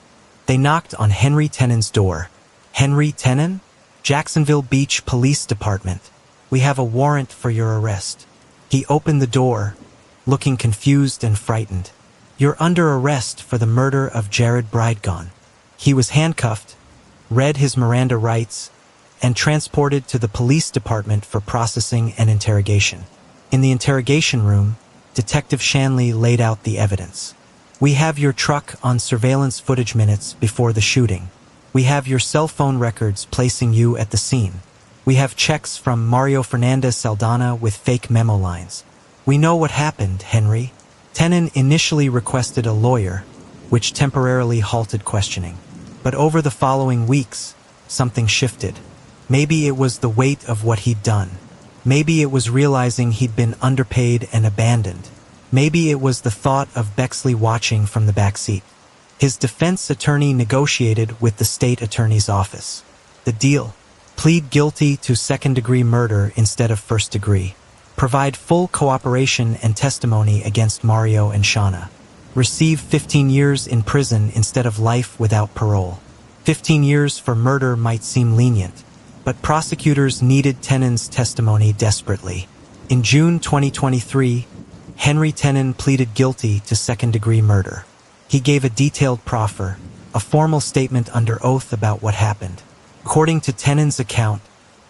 they knocked on Henry Tenon's door. "Henry Tenon? Jacksonville Beach Police Department. We have a warrant for your arrest." He opened the door, looking confused and frightened. "You're under arrest for the murder of Jared Bridegan." He was handcuffed, read his Miranda rights, and transported to the police department for processing and interrogation. In the interrogation room, Detective Shanley laid out the evidence. "We have your truck on surveillance footage minutes before the shooting. We have your cell phone records placing you at the scene. We have checks from Mario Fernandez Salabarria with fake memo lines. We know what happened, Henry." Tenon initially requested a lawyer, which temporarily halted questioning. But over the following weeks, something shifted. Maybe it was the weight of what he'd done. Maybe it was realizing he'd been underpaid and abandoned. Maybe it was the thought of Bexley watching from the back seat. His defense attorney negotiated with the state attorney's office. The deal: plead guilty to second-degree murder instead of first-degree. Provide full cooperation and testimony against Mario and Shanna. Receive 15 years in prison instead of life without parole. 15 years for murder might seem lenient, but prosecutors needed Tenon's testimony desperately. In June 2023, Henry Tenon pleaded guilty to second-degree murder. He gave a detailed proffer, a formal statement under oath about what happened. According to Tenon's account,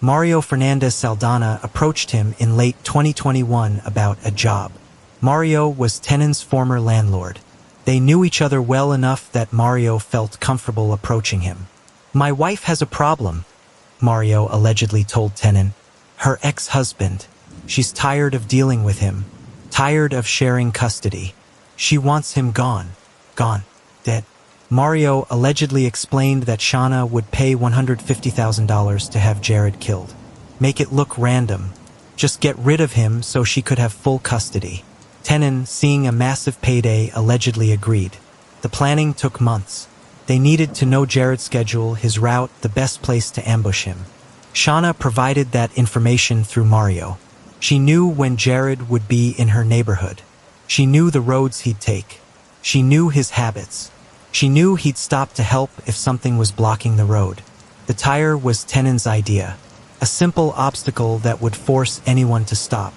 Mario Fernandez Salabarria approached him in late 2021 about a job. Mario was Tenon's former landlord. They knew each other well enough that Mario felt comfortable approaching him. "My wife has a problem," Mario allegedly told Tenon. "Her ex-husband. She's tired of dealing with him, tired of sharing custody. She wants him gone, dead." Mario allegedly explained that Shanna would pay $150,000 to have Jared killed. Make it look random. Just get rid of him so she could have full custody. Tenon, seeing a massive payday, allegedly agreed. The planning took months. They needed to know Jared's schedule, his route, the best place to ambush him. Shanna provided that information through Mario. She knew when Jared would be in her neighborhood. She knew the roads he'd take. She knew his habits. She knew he'd stop to help if something was blocking the road. The tire was Tenon's idea, a simple obstacle that would force anyone to stop.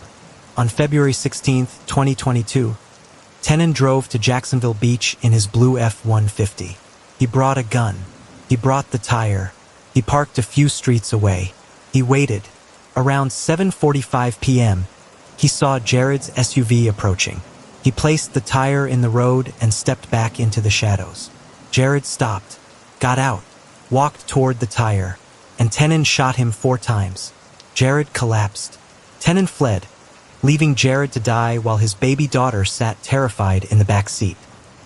On February 16, 2022, Tenon drove to Jacksonville Beach in his blue F-150. He brought a gun. He brought the tire. He parked a few streets away. He waited. Around 7:45 p.m., he saw Jared's SUV approaching. He placed the tire in the road and stepped back into the shadows. Jared stopped, got out, walked toward the tire, and Tenon shot him 4 times. Jared collapsed. Tenon fled, leaving Jared to die while his baby daughter sat terrified in the back seat.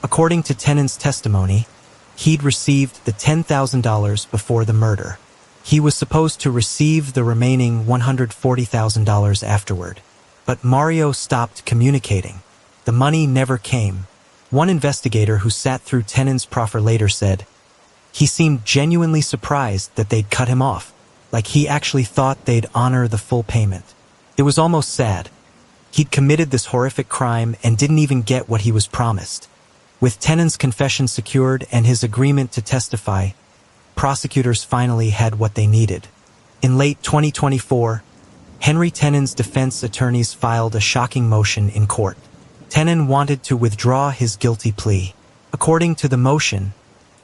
According to Tenon's testimony, he'd received the $10,000 before the murder. He was supposed to receive the remaining $140,000 afterward. But Mario stopped communicating. The money never came. One investigator who sat through Tenon's proffer later said, he seemed genuinely surprised that they'd cut him off, like he actually thought they'd honor the full payment. It was almost sad. He'd committed this horrific crime and didn't even get what he was promised. With Tenon's confession secured and his agreement to testify, prosecutors finally had what they needed. In late 2024, Henry Tenon's defense attorneys filed a shocking motion in court. Tenon wanted to withdraw his guilty plea. According to the motion,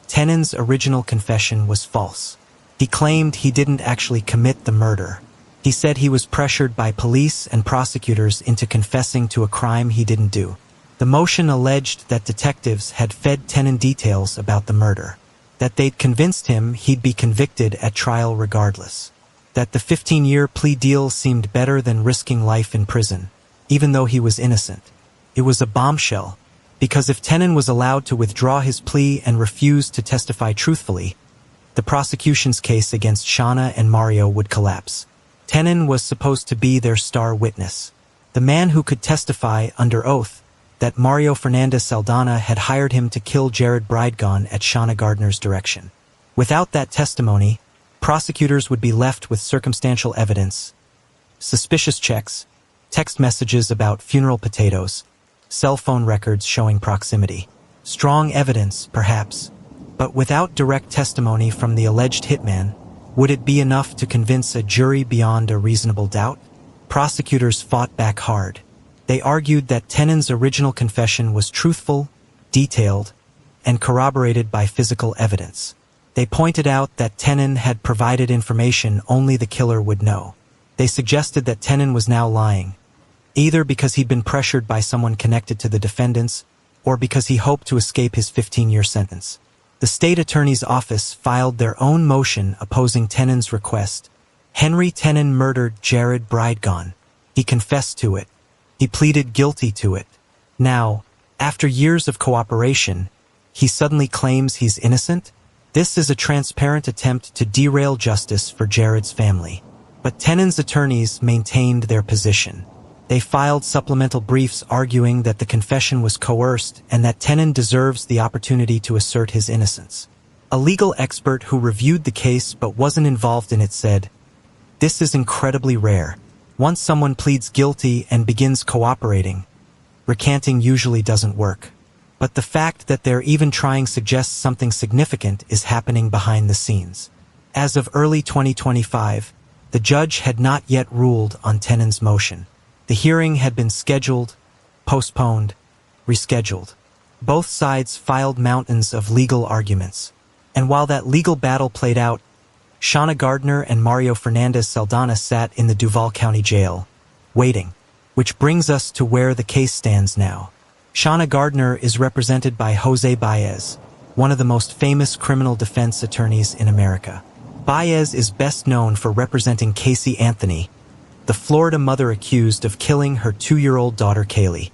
Tenon's original confession was false. He claimed he didn't actually commit the murder. He said he was pressured by police and prosecutors into confessing to a crime he didn't do. The motion alleged that detectives had fed Tenon details about the murder, that they'd convinced him he'd be convicted at trial regardless, that the 15-year plea deal seemed better than risking life in prison, even though he was innocent. It was a bombshell, because if Tenon was allowed to withdraw his plea and refuse to testify truthfully, the prosecution's case against Shanna and Mario would collapse. Tenon was supposed to be their star witness, the man who could testify under oath that Mario Fernandez Salabarria had hired him to kill Jared Bridegan at Shanna Gardner's direction. Without that testimony, prosecutors would be left with circumstantial evidence, suspicious checks, text messages about funeral potatoes, cell phone records showing proximity. Strong evidence, perhaps, but without direct testimony from the alleged hitman, would it be enough to convince a jury beyond a reasonable doubt? Prosecutors fought back hard. They argued that Tenon's original confession was truthful, detailed, and corroborated by physical evidence. They pointed out that Tenon had provided information only the killer would know. They suggested that Tenon was now lying, either because he'd been pressured by someone connected to the defendants or because he hoped to escape his 15-year sentence. The state attorney's office filed their own motion opposing Tenon's request. Henry Tenon murdered Jared Bridegan. He confessed to it. He pleaded guilty to it. Now, after years of cooperation, he suddenly claims he's innocent? This is a transparent attempt to derail justice for Jared's family. But Tenon's attorneys maintained their position. They filed supplemental briefs arguing that the confession was coerced and that Tenon deserves the opportunity to assert his innocence. A legal expert who reviewed the case but wasn't involved in it said, "This is incredibly rare. Once someone pleads guilty and begins cooperating, recanting usually doesn't work. But the fact that they're even trying suggests something significant is happening behind the scenes." As of early 2025, the judge had not yet ruled on Tenon's motion. The hearing had been scheduled, postponed, rescheduled. Both sides filed mountains of legal arguments. And while that legal battle played out, Shanna Gardner and Mario Fernandez Salabarria sat in the Duval County Jail, waiting. Which brings us to where the case stands now. Shanna Gardner is represented by Jose Baez, one of the most famous criminal defense attorneys in America. Baez is best known for representing Casey Anthony, the Florida mother accused of killing her 2-year-old daughter Kaylee.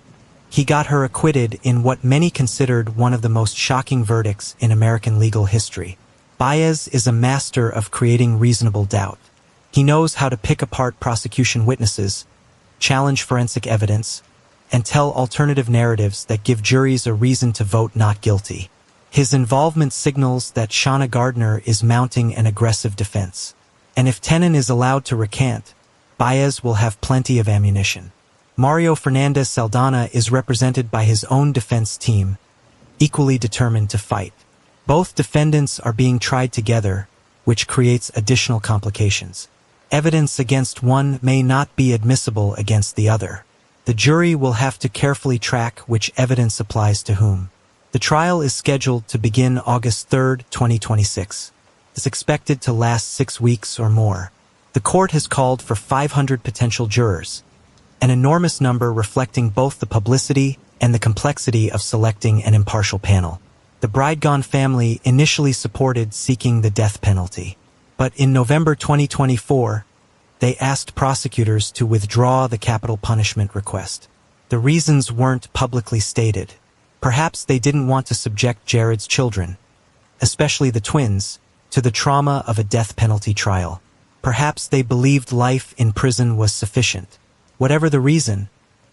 He got her acquitted in what many considered one of the most shocking verdicts in American legal history. Baez is a master of creating reasonable doubt. He knows how to pick apart prosecution witnesses, challenge forensic evidence, and tell alternative narratives that give juries a reason to vote not guilty. His involvement signals that Shanna Gardner is mounting an aggressive defense. And if Tenon is allowed to recant, Baez will have plenty of ammunition. Mario Fernandez Salabarria is represented by his own defense team, equally determined to fight. Both defendants are being tried together, which creates additional complications. Evidence against one may not be admissible against the other. The jury will have to carefully track which evidence applies to whom. The trial is scheduled to begin August 3, 2026. It's expected to last 6 weeks or more. The court has called for 500 potential jurors, an enormous number reflecting both the publicity and the complexity of selecting an impartial panel. The Bridegan family initially supported seeking the death penalty, but in November 2024, they asked prosecutors to withdraw the capital punishment request. The reasons weren't publicly stated. Perhaps they didn't want to subject Jared's children, especially the twins, to the trauma of a death penalty trial. Perhaps they believed life in prison was sufficient. Whatever the reason,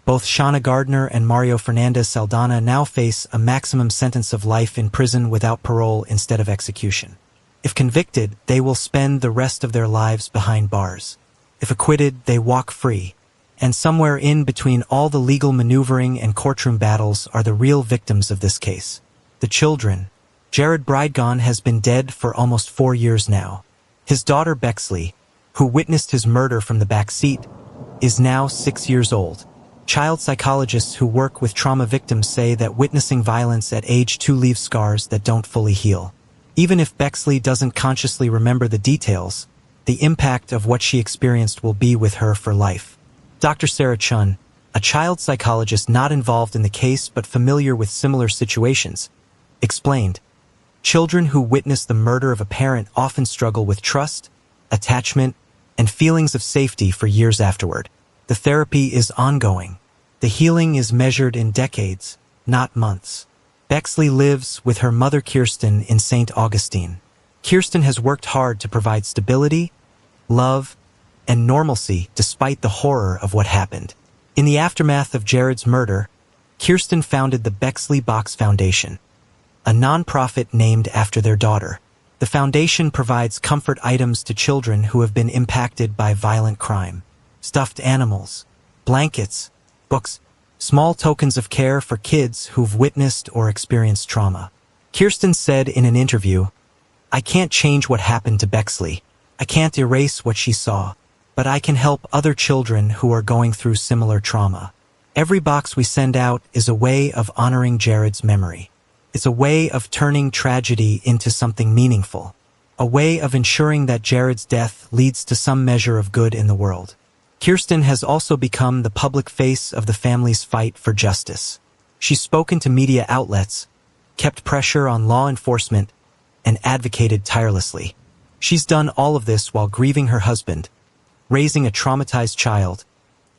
both Shanna Gardner and Mario Fernandez Salabarria now face a maximum sentence of life in prison without parole instead of execution. If convicted, they will spend the rest of their lives behind bars. If acquitted, they walk free. And somewhere in between all the legal maneuvering and courtroom battles are the real victims of this case. The children. Jared Bridegan has been dead for almost 4 years now. His daughter Bexley, who witnessed his murder from the back seat, is now 6 years old. Child psychologists who work with trauma victims say that witnessing violence at age 2 leaves scars that don't fully heal. Even if Bexley doesn't consciously remember the details, the impact of what she experienced will be with her for life. Dr. Sarah Chun, a child psychologist not involved in the case but familiar with similar situations, explained, "Children who witness the murder of a parent often struggle with trust, attachment, and feelings of safety for years afterward. The therapy is ongoing. The healing is measured in decades, not months." Bexley lives with her mother Kirsten in St. Augustine. Kirsten has worked hard to provide stability, love, and normalcy despite the horror of what happened. In the aftermath of Jared's murder, Kirsten founded the Bexley Box Foundation, a nonprofit named after their daughter. The foundation provides comfort items to children who have been impacted by violent crime. Stuffed animals, blankets, books, small tokens of care for kids who've witnessed or experienced trauma. Kirsten said in an interview, "I can't change what happened to Bexley. I can't erase what she saw, but I can help other children who are going through similar trauma. Every box we send out is a way of honoring Jared's memory. It's a way of turning tragedy into something meaningful, a way of ensuring that Jared's death leads to some measure of good in the world." Kirsten has also become the public face of the family's fight for justice. She's spoken to media outlets, kept pressure on law enforcement, and advocated tirelessly. She's done all of this while grieving her husband, raising a traumatized child,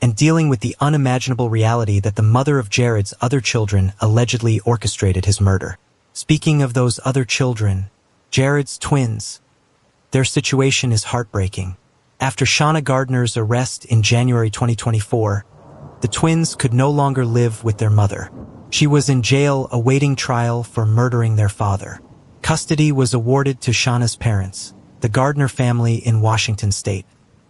and dealing with the unimaginable reality that the mother of Jared's other children allegedly orchestrated his murder. Speaking of those other children, Jared's twins, their situation is heartbreaking. After Shanna Gardner's arrest in January 2024, the twins could no longer live with their mother. She was in jail awaiting trial for murdering their father. Custody was awarded to Shanna's parents, the Gardner family in Washington state.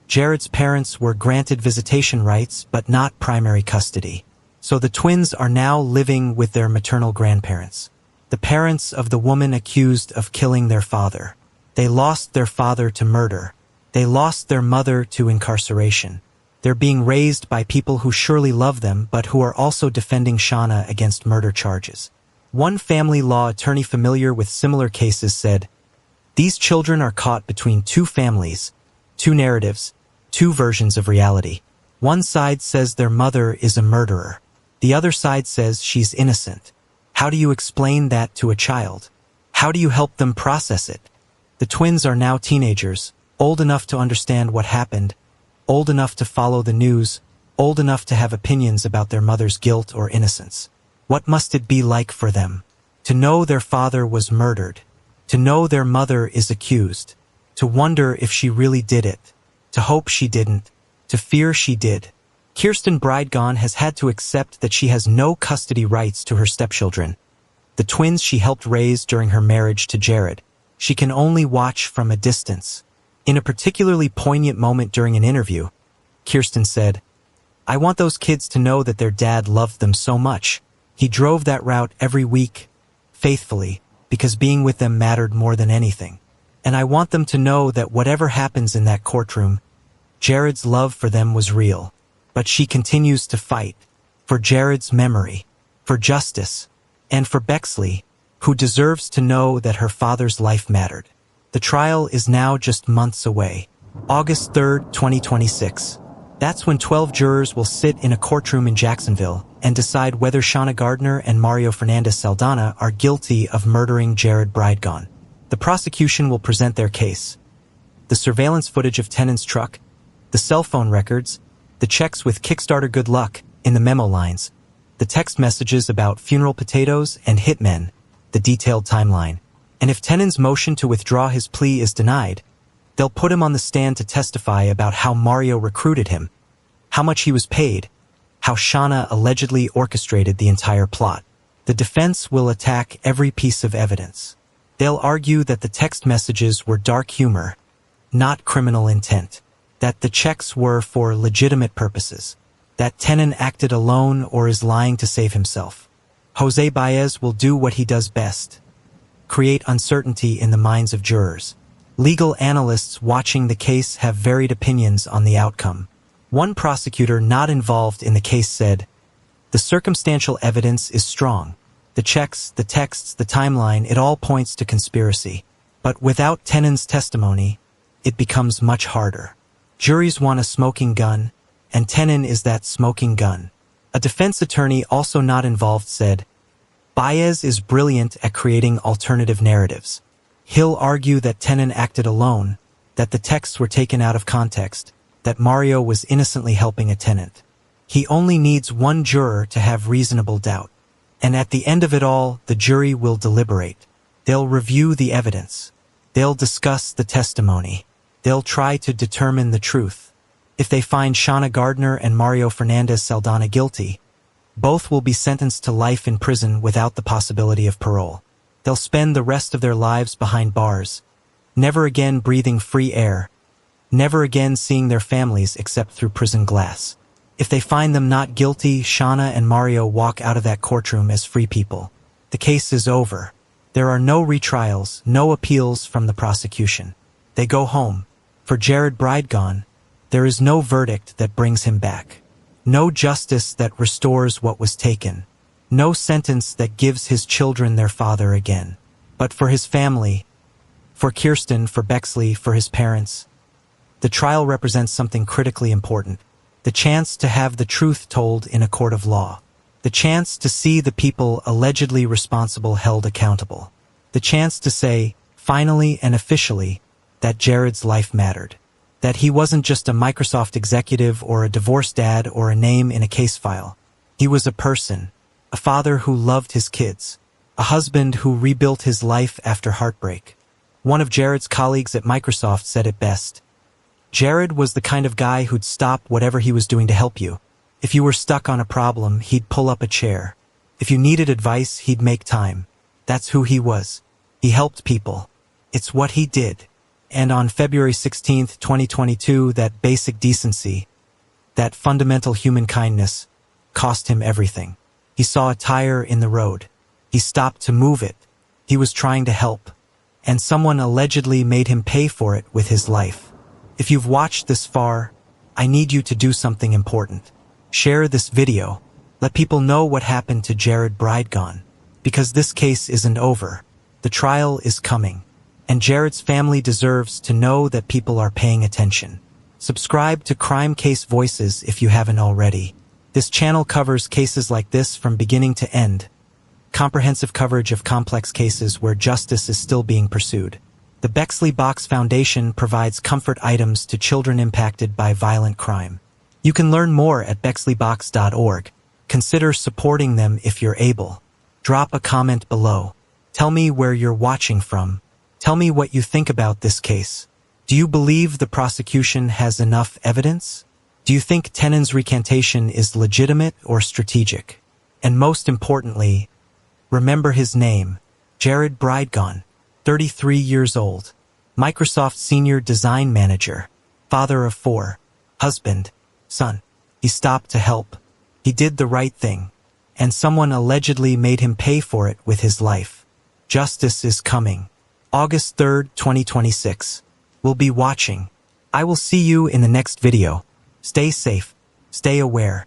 Jared's parents were granted visitation rights but not primary custody, so the twins are now living with their maternal grandparents, the parents of the woman accused of killing their father. They lost their father to murder. They lost their mother to incarceration. They're being raised by people who surely love them but who are also defending Shanna against murder charges. One family law attorney familiar with similar cases said, "These children are caught between two families, two narratives, two versions of reality. One side says their mother is a murderer. The other side says she's innocent. How do you explain that to a child? How do you help them process it?" The twins are now teenagers, old enough to understand what happened, old enough to follow the news, old enough to have opinions about their mother's guilt or innocence. What must it be like for them? To know their father was murdered, to know their mother is accused, to wonder if she really did it, to hope she didn't, to fear she did. Kirsten Bridegan has had to accept that she has no custody rights to her stepchildren, the twins she helped raise during her marriage to Jared. She can only watch from a distance. In a particularly poignant moment during an interview, Kirsten said, "I want those kids to know that their dad loved them so much. He drove that route every week, faithfully, because being with them mattered more than anything. And I want them to know that whatever happens in that courtroom, Jared's love for them was real." But she continues to fight for Jared's memory, for justice, and for Bexley, who deserves to know that her father's life mattered. The trial is now just months away. August 3rd, 2026. That's when 12 jurors will sit in a courtroom in Jacksonville and decide whether Shanna Gardner and Mario Fernandez Salabarria are guilty of murdering Jared Bridegan. The prosecution will present their case. The surveillance footage of Tenon's truck, the cell phone records, the checks with Kickstarter good luck in the memo lines, the text messages about funeral potatoes and hitmen, the detailed timeline. And if Tenon's motion to withdraw his plea is denied, they'll put him on the stand to testify about how Mario recruited him, how much he was paid, how Shanna allegedly orchestrated the entire plot. The defense will attack every piece of evidence. They'll argue that the text messages were dark humor, not criminal intent, that the checks were for legitimate purposes, that Tenon acted alone or is lying to save himself. Jose Baez will do what he does best: create uncertainty in the minds of jurors. Legal analysts watching the case have varied opinions on the outcome. One prosecutor not involved in the case said, "The circumstantial evidence is strong. The checks, the texts, the timeline, it all points to conspiracy. But without Tenon's testimony, it becomes much harder. Juries want a smoking gun, and Tenon is that smoking gun." A defense attorney also not involved said, "Baez is brilliant at creating alternative narratives. He'll argue that Tenon acted alone, that the texts were taken out of context, that Mario was innocently helping a tenant. He only needs one juror to have reasonable doubt. And at the end of it all, the jury will deliberate. They'll review the evidence. They'll discuss the testimony. They'll try to determine the truth. If they find Shanna Gardner and Mario Fernandez Salabarria guilty, both will be sentenced to life in prison without the possibility of parole. They'll spend the rest of their lives behind bars, never again breathing free air, never again seeing their families except through prison glass. If they find them not guilty, Shanna and Mario walk out of that courtroom as free people. The case is over. There are no retrials, no appeals from the prosecution. They go home. For Jared Bridegan, there is no verdict that brings him back. No justice that restores what was taken. No sentence that gives his children their father again. But for his family, for Kirsten, for Bexley, for his parents, the trial represents something critically important. The chance to have the truth told in a court of law. The chance to see the people allegedly responsible held accountable. The chance to say, finally and officially, that Jared's life mattered. That he wasn't just a Microsoft executive or a divorced dad or a name in a case file. He was a person, a father who loved his kids, a husband who rebuilt his life after heartbreak. One of Jared's colleagues at Microsoft said it best. Jared was the kind of guy who'd stop whatever he was doing to help you. If you were stuck on a problem, he'd pull up a chair. If you needed advice, he'd make time. That's who he was. He helped people. It's what he did. And on February 16th, 2022, that basic decency, that fundamental human kindness, cost him everything. He saw a tire in the road. He stopped to move it. He was trying to help. And someone allegedly made him pay for it with his life. If you've watched this far, I need you to do something important. Share this video. Let people know what happened to Jared Bridegan. Because this case isn't over. The trial is coming. And Jared's family deserves to know that people are paying attention. Subscribe to Crime Case Voices if you haven't already. This channel covers cases like this from beginning to end. Comprehensive coverage of complex cases where justice is still being pursued. The Bexley Box Foundation provides comfort items to children impacted by violent crime. You can learn more at bexleybox.org. Consider supporting them if you're able. Drop a comment below. Tell me where you're watching from. Tell me what you think about this case. Do you believe the prosecution has enough evidence? Do you think Tenon's recantation is legitimate or strategic? And most importantly, remember his name, Jared Bridegan. 33 years old, Microsoft Senior Design Manager, father of 4, husband, Son, he stopped to help. He did the right thing. And someone allegedly made him pay for it with his life. Justice is coming. August 3rd, 2026. We'll be watching. I will see you in the next video. Stay safe. Stay aware.